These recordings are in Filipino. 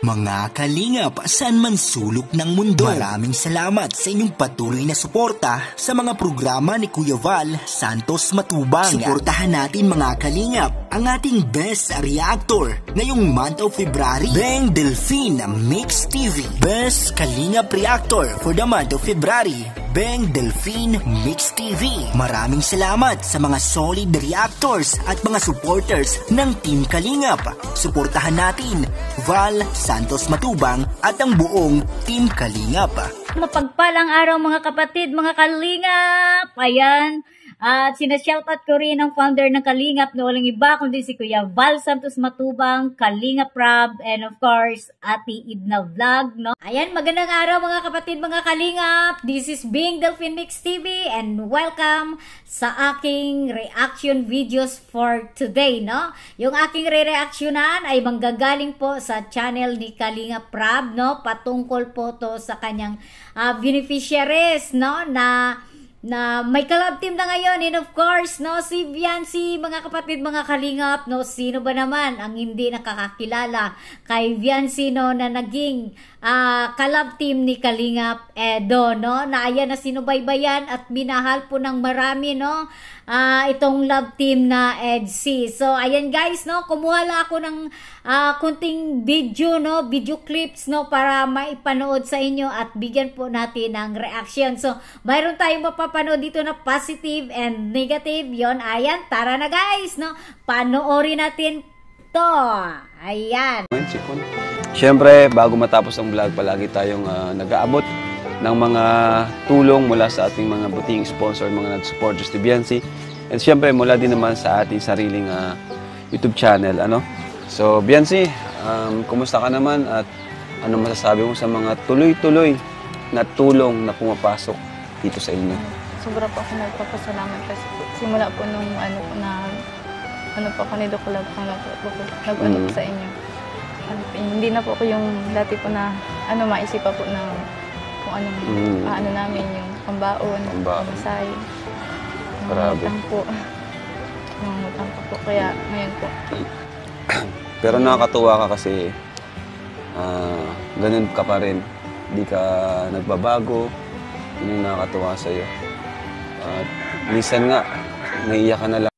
Mga kalingap, saan man sulok ng mundo, maraming salamat sa inyong patuloy na suporta sa mga programa ni Kuya Val Santos Matubang. Suportahan natin mga kalingap ang ating best reactor ngayong month of February, Beng Delphine Mix TV. Best kalingap reactor for the month of February, Beng Delphine Mix TV. Maraming salamat sa mga solid reactors at mga supporters ng Team Kalingap. Suportahan natin Val Santos Matubang at ang buong Team Kalingap. Mapagpalang araw mga kapatid, mga Kalingap! Ayan, at sinashoutout ko rin ang founder ng Kalingap na walang iba kundi si Kuya Val Santos Matubang, Kalingap Rob, and of course, Ate Idna Vlog, no? Ayan, magandang araw mga kapatid, mga Kalingap! This is Beng Delphine Mix TV and welcome sa aking reaction videos for today, no? Yung aking re-reactionan ay manggagaling po sa channel ni Kalingap Rob, no? Patungkol po to sa kanyang beneficiaries, no? Na may collab team na ngayon, and of course, no, si Viancy, mga kapatid, mga Kalingap, no, sino ba naman ang hindi nakakakilala kay Viancy, no, na naging collab team ni Kalingap Edo, no, na ayan na sinubaybayan at minahal po ng marami, no, itong love team na EDC. So, ayan guys, no, kumuha lang ako ng kunting video, no, video clips, no, para maipanood sa inyo at bigyan po natin ng reaction. So, mayroon tayong mapapanood dito na positive and negative. Yon, ayan, tara na guys, no, panoorin natin to. Ayan. Siyempre, bago matapos ang vlog, palagi tayong nag-aabot ng mga tulong mula sa ating mga buting sponsor, mga nag-support just to Viancy. And siyempre, mula din naman sa ating sariling YouTube channel, ano? So, Viancy, kumusta ka naman at ano masasabi mo sa mga tuloy-tuloy na tulong na pumapasok dito sa inyo? Sobra po ako nagpapasalamat kasi simula po nung ano po ako ni Dokulab nag-ano po sa inyo. Hindi na po ako yung dati po na maisip pa po na kung anong paano namin yung pambaon, pamasahe. Mamutang po. Mamutang po. Kaya ngayon po. Pero nakakatuwa ka kasi ganun ka pa rin. Hindi ka nagbabago. Yun yung nakakatuwa sa'yo. At minsan nga, naiiyak ka na lang.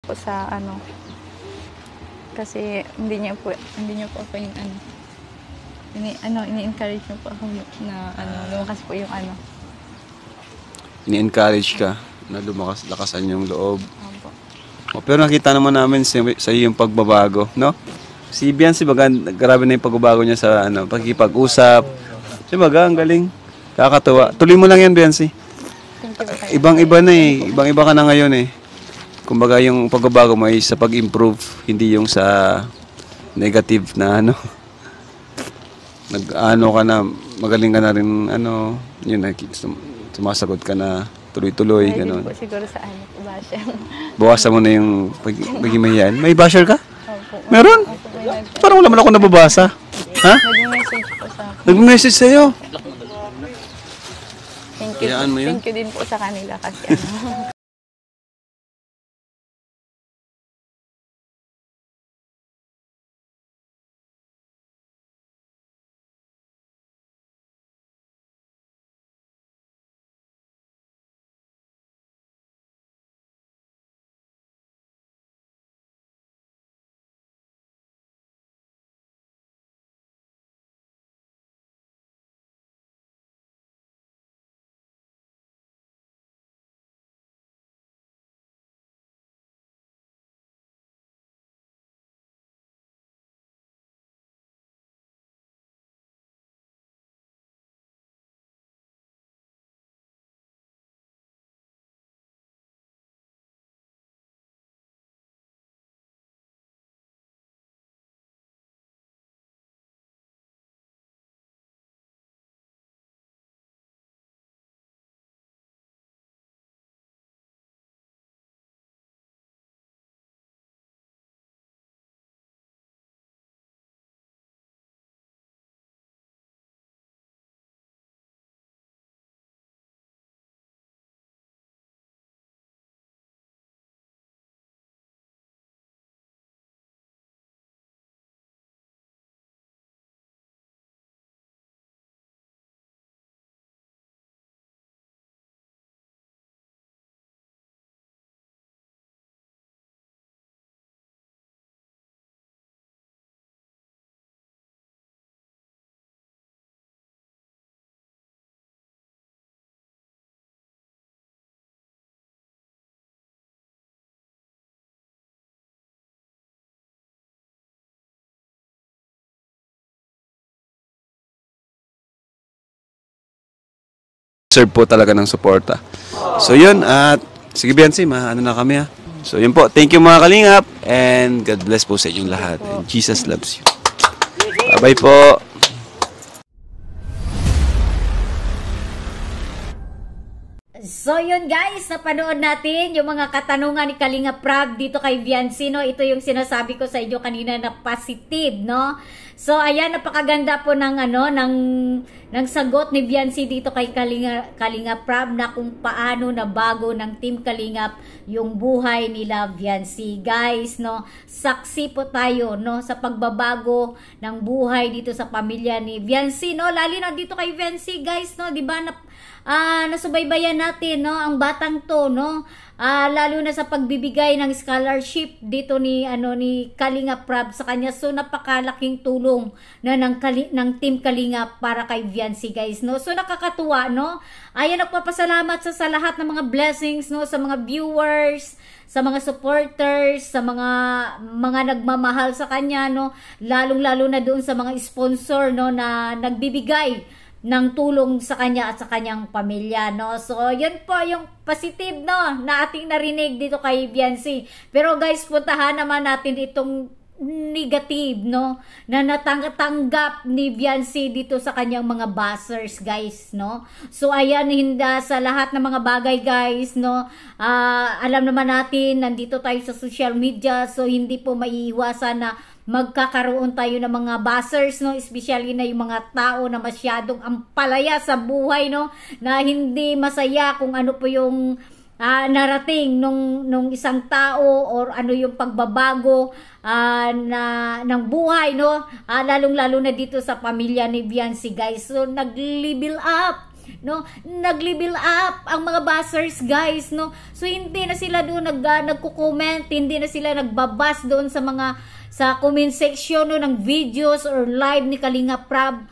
po sa ano, kasi hindi niyo po ako yung ini-encourage niyo po ako na lumakas po yung Ini-encourage ka na lakasan yung loob. Opo. Pero nakita naman namin sa iyo yung pagbabago, no? Si Biancy, baga, grabe na yung pagbabago niya sa pagkikipag-usap. Si baga, ang galing. Kakatuwa. Tuloy mo lang yan, Biancy. Thank you po. Ibang-iba na eh. Ibang-iba ka na ngayon eh. Kumbaga yung pagbabago mo ay sa pag-improve, hindi yung sa negative na nag-ano ka na, magaling ka na rin, yun, sumasagot ka na tuloy-tuloy, gano'n. Po siguro sa basher. Bawasan mo na yung pagiging mahihayin. May basher ka? Opo. Meron? Opo, Parang wala man ako nababasa. Ha? nag-message po sa akin. Nag-message sa'yo. Thank you. Hayaan mo yun? Thank you din po sa kanila kasi Serve po talaga ng suporta. So yun, at sige Biancy, na kami ha. So yun po, thank you mga kalingap, and God bless po sa inyong lahat. And Jesus loves you. Bye-bye po. So yun guys, napanood natin yung mga katanungan ni Kalinga Prab dito kay Biancy, no? Ito yung sinasabi ko sa inyo kanina na positive, no? So ayan, napakaganda po ng ng sagot ni Biancy dito kay Kalinga Prab na kung paano na bago ng Team Kalingap yung buhay nila Biancy. Guys, no, saksi po tayo, no, sa pagbabago ng buhay dito sa pamilya ni Biancy, no? Lalo na dito kay Biancy, guys, no, 'di ba? Nasubaybayan natin, no, ang batang to, no? Lalo na sa pagbibigay ng scholarship dito ni Kalinga Prab sa kanya. So napakalaking tulong na ng Team Kalinga para kay Biancy, guys, no. So nakakatuwa, no. Ayan, nagpapasalamat sa lahat ng mga blessings, no, sa mga viewers, sa mga supporters, sa mga nagmamahal sa kanya, no. Lalong-lalo na doon sa mga sponsor, no, na nagbibigay ng tulong sa kanya at sa kanyang pamilya, no. So yun po yung positive, no, na ating narinig dito kay Biancy. Pero guys, puntahan naman natin itong negative, no, na natanggap ni Biancy dito sa kanyang mga buzzers, guys, no. So ayan, hindi sa lahat ng mga bagay, guys, no, alam naman natin nandito tayo sa social media, so hindi po maiiwasan na magkakaroon tayo ng mga buzzers, no, especially na yung mga tao na masyadong ampalaya sa buhay, no, na hindi masaya kung ano po yung narating nung isang tao or ano yung pagbabago ng buhay, no, lalong-lalo na dito sa pamilya ni Biancy, guys. So nag-level up no? Nag-level up ang mga buzzers, guys, no? So hindi na sila doon nagko-comment, hindi na sila nagbabas doon sa comment section no, ng videos or live ni Kalinga Prab.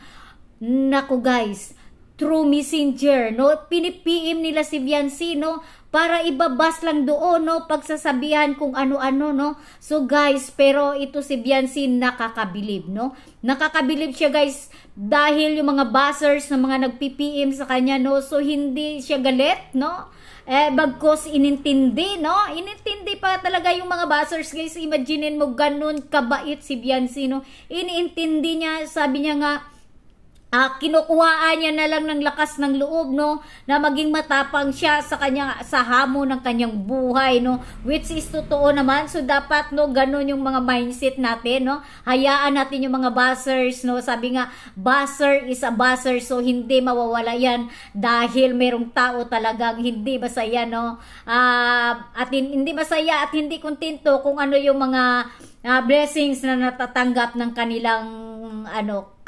Nako, guys, through Messenger, no? Pinipm nila si Viancy, no? Para ibabas lang doon, no? Pagsasabihan kung ano-ano, no? So, guys, pero ito si Viancy nakakabilib, no? Nakakabilib siya, guys, dahil yung mga buzzers na mga nag-PPM sa kanya, no? So, hindi siya galit, no? Bagkos inintindi, no? Inintindi pa talaga yung mga buzzers, guys. Imaginin mo, ganun kabait si Viancy, no? Iniintindi niya, sabi niya nga, kinukuhaan niya na lang ng lakas ng loob, no, na maging matapang siya sa hamon ng kanyang buhay, no, which is totoo naman. So dapat, no, ganun yung mga mindset natin, no, hayaan natin yung mga buzzers, no, sabi nga, buzzer is a buzzer, so hindi mawawala yan dahil merong tao talagang hindi masaya, no, at hindi masaya at hindi kontento kung ano yung mga blessings na natatanggap ng kanilang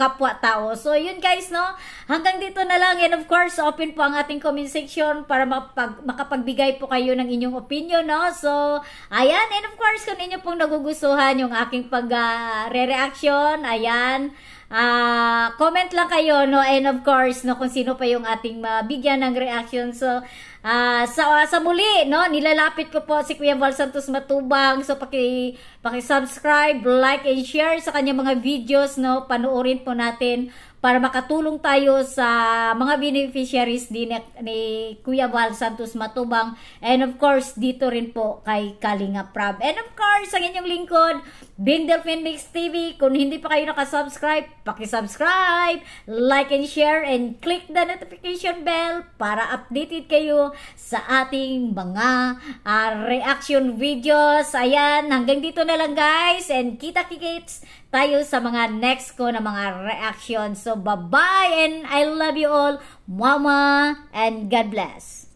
kapwa-tao. So, yun, guys, no? Hanggang dito na lang. And of course, open po ang ating comment section para makapagbigay po kayo ng inyong opinion, no? So, ayan. And of course, kung inyo pong nagugustuhan yung aking re-reaction, ayan, comment lang kayo, no? And of course, no, kung sino pa yung ating bigyan ng reaction. So, sa muli, no, nilalapit ko po si Kuya Val Santos Matubang. So, paki-subscribe, like, and share sa kanyang mga videos, no? Panoorin po natin para makatulong tayo sa mga beneficiaries din ni Kuya Val Santos Matubang. And of course, dito rin po kay Kalinga Prab. And of course, ang inyong lingkod, Bing Delphine Mix TV. Kung hindi pa kayo nakasubscribe, paki-subscribe, like and share, and click the notification bell para updated kayo sa ating mga reaction videos. Ayan, hanggang dito na lang, guys. And kita-kits tayo sa mga next ko na mga reaction. So, bye-bye and I love you all. Mama, and God bless.